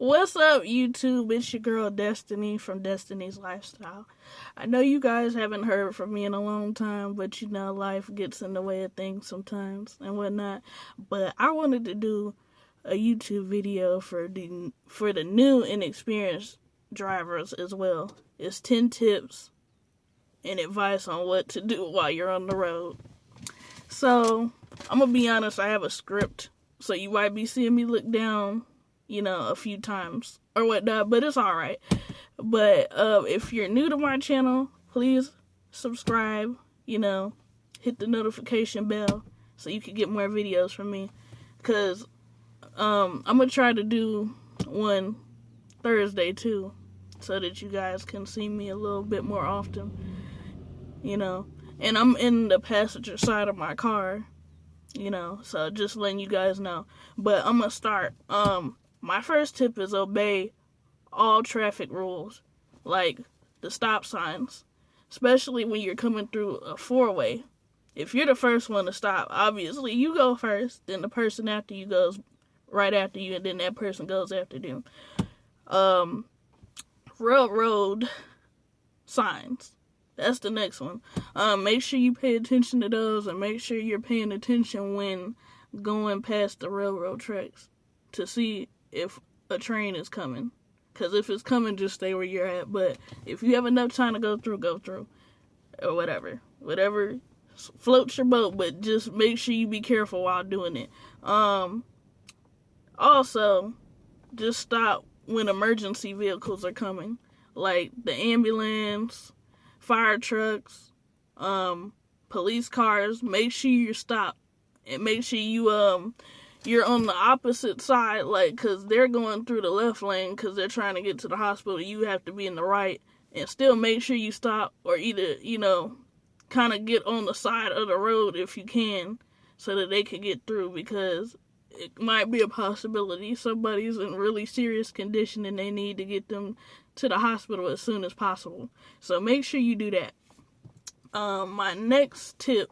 What's up, YouTube? It's your girl Destiny from Destiny's Lifestyle. I know you guys haven't heard from me in a long time, but life gets in the way of things sometimes and whatnot. But I wanted to do a YouTube video for the new and experienced drivers as well. It's 10 tips and advice on what to do while you're on the road. So, I'm gonna be honest, I have a script, so you might be seeing me look down a few times or whatnot, but it's alright. But if you're new to my channel, please subscribe, hit the notification bell so you can get more videos from me. Because I'm going to try to do one Thursday too, so that you guys can see me a little bit more often, And I'm in the passenger side of my car, so just letting you guys know. But I'm going to start. My first tip is obey all traffic rules, like the stop signs, especially when you're coming through a four-way. If you're the first one to stop, obviously you go first, then the person after you goes right after you, and then that person goes after them. Railroad signs. That's the next one. Make sure you pay attention to those, and make sure you're paying attention when going past the railroad tracks to see if a train is coming. Because if it's coming, just stay where you're at. But if you have enough time to go through. Or whatever. Whatever floats your boat, but just make sure you be careful while doing it. Also, just stop when emergency vehicles are coming. Like the ambulance, fire trucks, police cars. Make sure you stop. And make sure you're on the opposite side, because they're going through the left lane because they're trying to get to the hospital. You have to be in the right, and still make sure you stop, or either, kind of get on the side of the road if you can, so that they can get through, because it might be a possibility somebody's in really serious condition and they need to get them to the hospital as soon as possible. So make sure you do that. My next tip,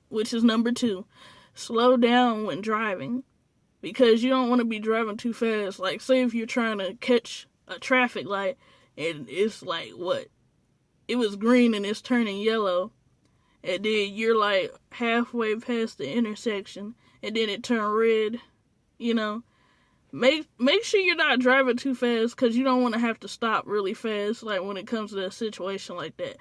which is number 2, slow down when driving, because you don't want to be driving too fast. Like, say if you're trying to catch a traffic light and it's like, it was green and it's turning yellow, and then you're like halfway past the intersection and then it turned red, make sure you're not driving too fast, because you don't want to have to stop really fast, like when it comes to a situation like that.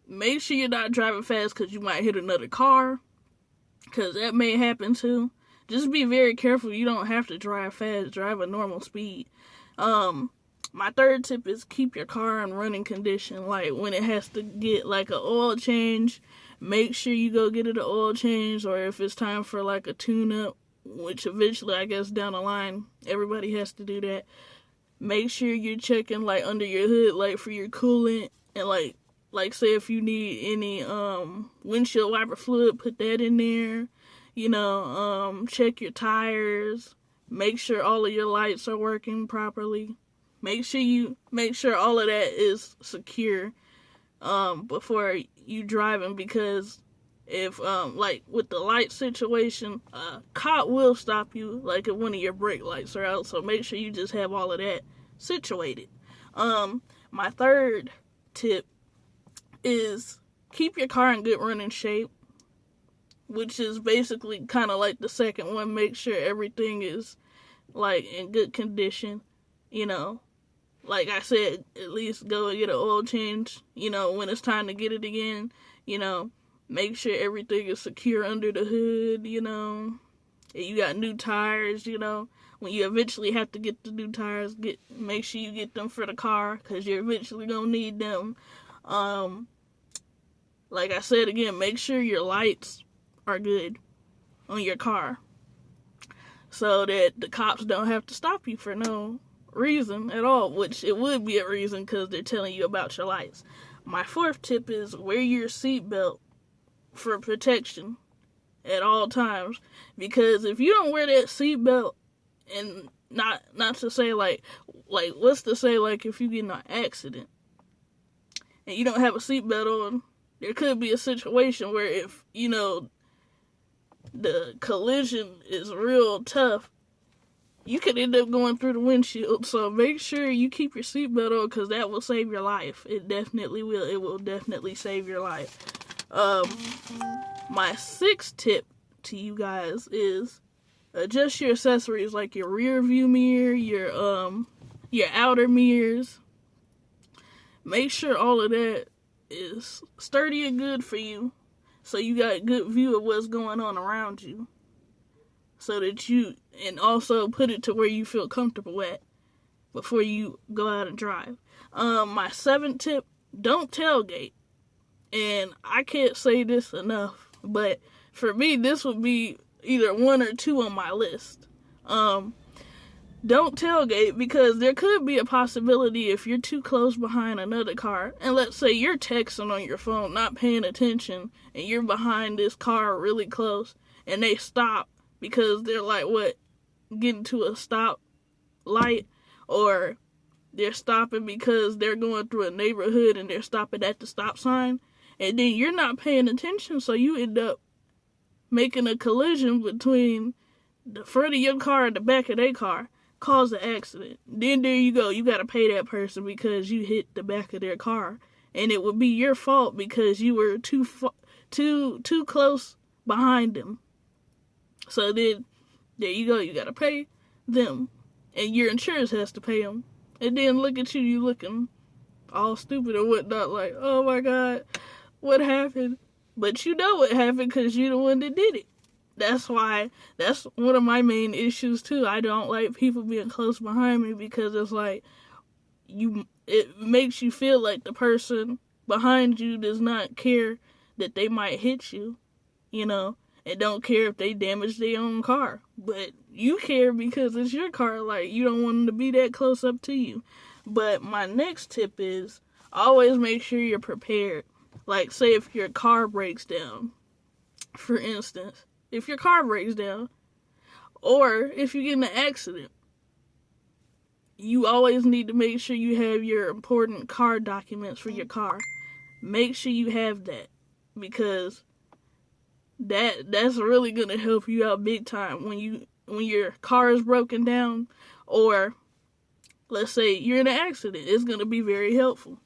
Make sure you're not driving fast, because you might hit another car, because that may happen too. Just be very careful. You don't have to drive fast. Drive a normal speed. My third tip is keep your car in running condition. Like when it has to get like an oil change, make sure you go get it an oil change, or if it's time for like a tune-up, which eventually I guess down the line everybody has to do that. Make sure you're checking like under your hood, like for your coolant, and like say if you need any windshield wiper fluid, put that in there. Check your tires. Make sure all of your lights are working properly. Make sure all of that is secure before you driving, because if like with the light situation, cop will stop you like if one of your brake lights are out. So make sure you just have all of that situated. My third tip is keep your car in good running shape, which is basically kind of like the second one. Make sure everything is like in good condition. Like I said, at least go and get an oil change, when it's time to get it again. Make sure everything is secure under the hood, and you got new tires. When you eventually have to get the new tires, make sure you get them for the car, because you're eventually gonna need them. Like I said again, make sure your lights are good on your car, so that the cops don't have to stop you for no reason at all, which it would be a reason, because they're telling you about your lights. My fourth tip is wear your seatbelt for protection at all times, because if you don't wear that seatbelt, and not to say like what's to say, like if you get in an accident and you don't have a seatbelt on, there could be a situation where if the collision is real tough, you could end up going through the windshield. So make sure you keep your seatbelt on, because that will save your life. It definitely will. It will definitely save your life. My sixth tip to you guys is adjust your accessories, like your rear view mirror, your outer mirrors. Make sure all of that is sturdy and good for you, so you got a good view of what's going on around you, so that and also put it to where you feel comfortable at before you go out and drive. My seventh tip, don't tailgate. And I can't say this enough, but for me, this would be either 1 or 2 on my list. Don't tailgate, because there could be a possibility if you're too close behind another car, and let's say you're texting on your phone, not paying attention, and you're behind this car really close, and they stop because they're like, getting to a stop light, or they're stopping because they're going through a neighborhood and they're stopping at the stop sign, and then you're not paying attention, so you end up making a collision between the front of your car and the back of their car, cause an accident. Then there you go, you gotta pay that person because you hit the back of their car, and it would be your fault because you were too close behind them. So then there you go, you gotta pay them, and your insurance has to pay them. And then look at you looking all stupid or whatnot, like, oh my God, what happened? But you know what happened because you're the one that did it. That's one of my main issues too. I don't like people being close behind me, because it's like, it makes you feel like the person behind you does not care that they might hit you, and don't care if they damage their own car. But you care because it's your car, like, you don't want them to be that close up to you. But my next tip is, always make sure you're prepared. Like, say if your car breaks down, for instance, if your car breaks down, or if you get in an accident, you always need to make sure you have your important car documents for your car. Make sure you have that, because that's really gonna help you out big time when your car is broken down, or let's say you're in an accident. It's gonna be very helpful.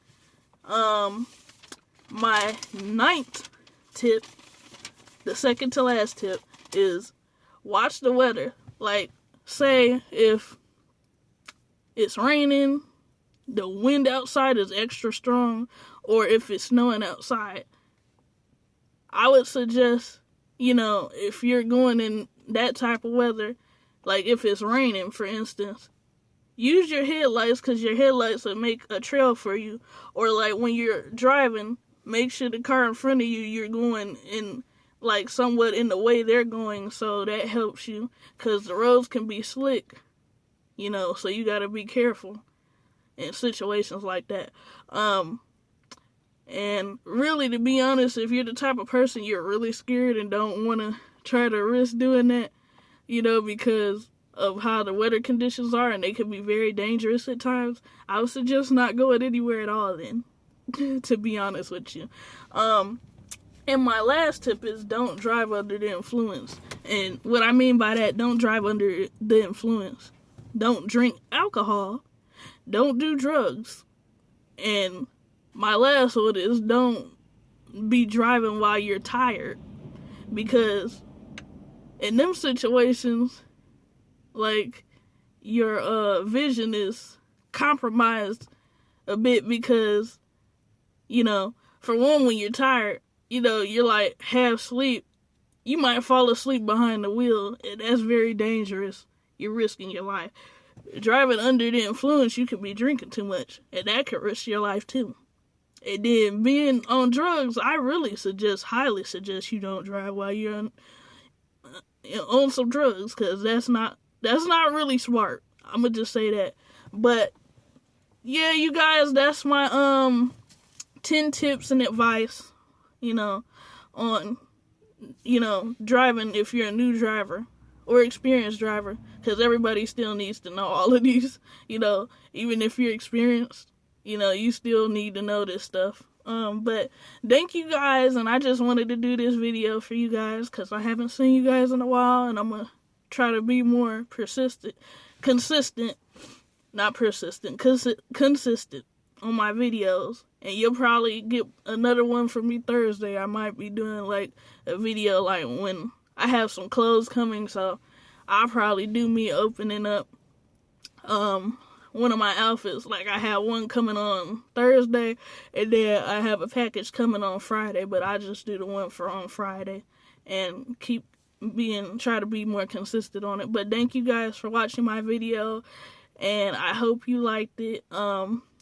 My ninth tip, the second to last tip, is watch the weather. Like, say if it's raining, the wind outside is extra strong, or if it's snowing outside, I would suggest, if you're going in that type of weather, like if it's raining, for instance, use your headlights, because your headlights will make a trail for you. Or like when you're driving, make sure the car in front of you, you're going in like somewhat in the way they're going, so that helps you, because the roads can be slick, so you gotta be careful in situations like that. And really, to be honest, if you're the type of person you're really scared and don't want to try to risk doing that, because of how the weather conditions are, and they can be very dangerous at times, I would suggest not going anywhere at all then, to be honest with you. And my last tip is, don't drive under the influence. And what I mean by that, don't drive under the influence. Don't drink alcohol. Don't do drugs. And my last one is, don't be driving while you're tired. Because in them situations, like, your vision is compromised a bit, because, for one, when you're tired, you're like half asleep. You might fall asleep behind the wheel, and that's very dangerous. You're risking your life. Driving under the influence, you could be drinking too much, and that could risk your life too. And then being on drugs, I really highly suggest you don't drive while you're on some drugs, because that's not really smart. I'm gonna just say that. But yeah, you guys, that's my 10 tips and advice, on driving if you're a new driver or experienced driver, because everybody still needs to know all of these. Even if you're experienced, you still need to know this stuff. But thank you guys, and I just wanted to do this video for you guys, because I haven't seen you guys in a while, and I'm gonna try to be more persistent, consistent, not persistent, consistent on my videos. And you'll probably get another one from me Thursday. I might be doing like a video like when I have some clothes coming, so I'll probably do me opening up one of my outfits. Like I have one coming on Thursday, and then I have a package coming on Friday, but I just do the one for on Friday and try to be more consistent on it. But thank you guys for watching my video, and I hope you liked it.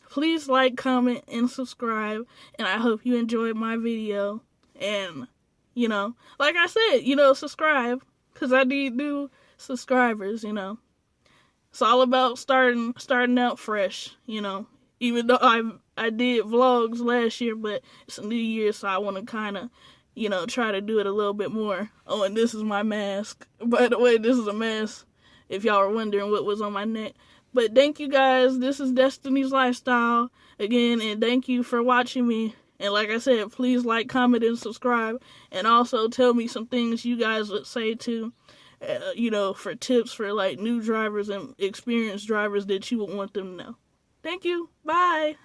Please like, comment, and subscribe, and I hope you enjoyed my video. And, you know, like I said, you know, subscribe, because I need new subscribers, you know. It's all about starting out fresh, you know. Even though I did vlogs last year, but it's a new year, so I want to kind of, you know, try to do it a little bit more. Oh, and this is my mask. By the way, this is a mask, if y'all were wondering what was on my neck. But thank you guys. This is Destiny's Lifestyle again, and thank you for watching me. And like I said, please like, comment, and subscribe. And also tell me some things you guys would say too, you know, for tips for like new drivers and experienced drivers that you would want them to know. Thank you. Bye.